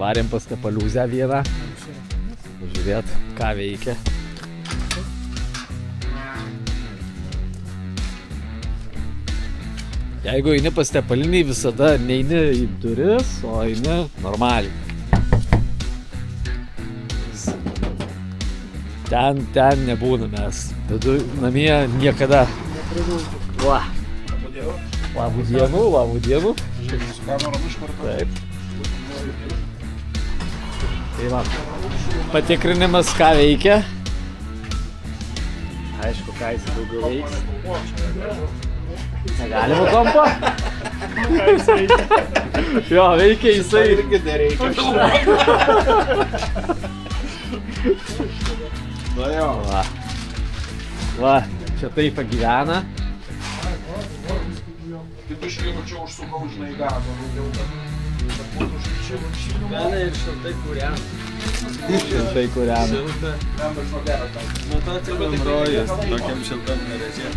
Varėm pas Tepaliūzę vieną. Žiūrėt, ką veikia. Jeigu eini pas Tepalinį, visada neini į duris, o eini normaliai. Ten nebūna mes. Namie niekada. Va. Labų dienų. Taip. Tai va. Patikrinimas, ką veikia. Aišku, ką jis daugiau veiks. Negalima kompo? Jo, veikia jisai. Irgi nereikia. Na jo. Va, čia taip pagyvena. Kaip iš kieno čia užsukau, žinai, gavo. Gali ir šiltai kūrena. Šiltai kūrena. Nu, to tikram rojas, tokiam šiltam nerežė.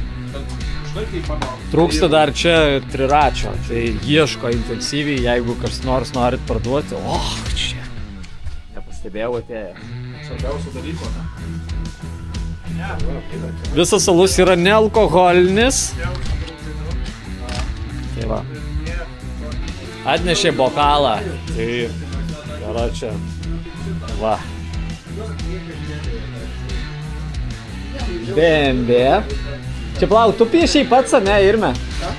Trūksta dar čia triračio, tai ieško intensyviai, jeigu kas nors norit parduoti. Čia. Nepastebėjau atėję. Svarbiausių dalykų, ne? Visas alus yra nealkoholinis. Tai va. Atnešė bokalą. Tai yra čia. Va. BMW. Čia plauk, tu piešiai pats, ne, Irme?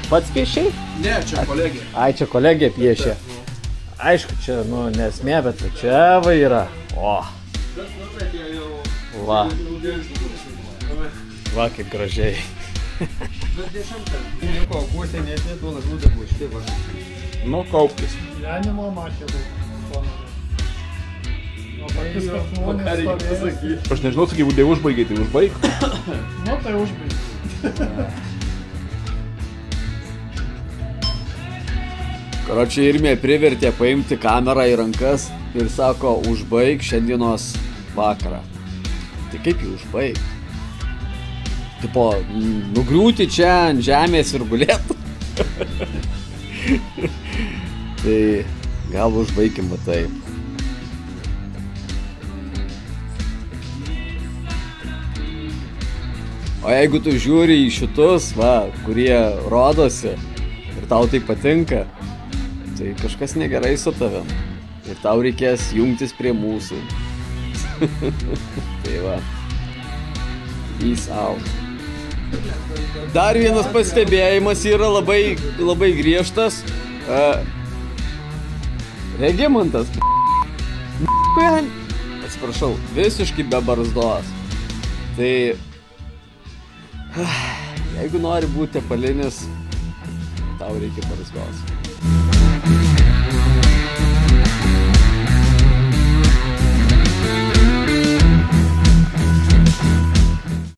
Pats piešiai? Ne, čia kolegė. Ai, čia kolegė piešė. Aišku, čia, nu, nesmė, bet čia va yra. O. Va. Va, kaip gražiai. Nu, kaupkis. Gyvenimo mašė daug. Aš nežinau, sakai, būdė užbaigiai, tai užbaig. Nu, tai užbaig. Karočiui, Irmė privertė paimti kamerą į rankas ir sako, užbaig šiandienos vakarą. Tai kaip jį užbaig? Tipo, nugriūti čia ant žemės ir gulėtų. Tai gal užbaigim va taip. O jeigu tu žiūri į šitus, va, kurie rodosi ir tau tai patinka, tai kažkas negerai su tavim. Ir tau reikės jungtis prie mūsų. Tai va. Peace out. Dar vienas pastebėjimas yra labai griežtas. Regimantas. Atsiprašau, visiškai be barzdos. Tai jeigu nori būti Tepalinis, tau reikia barzdos.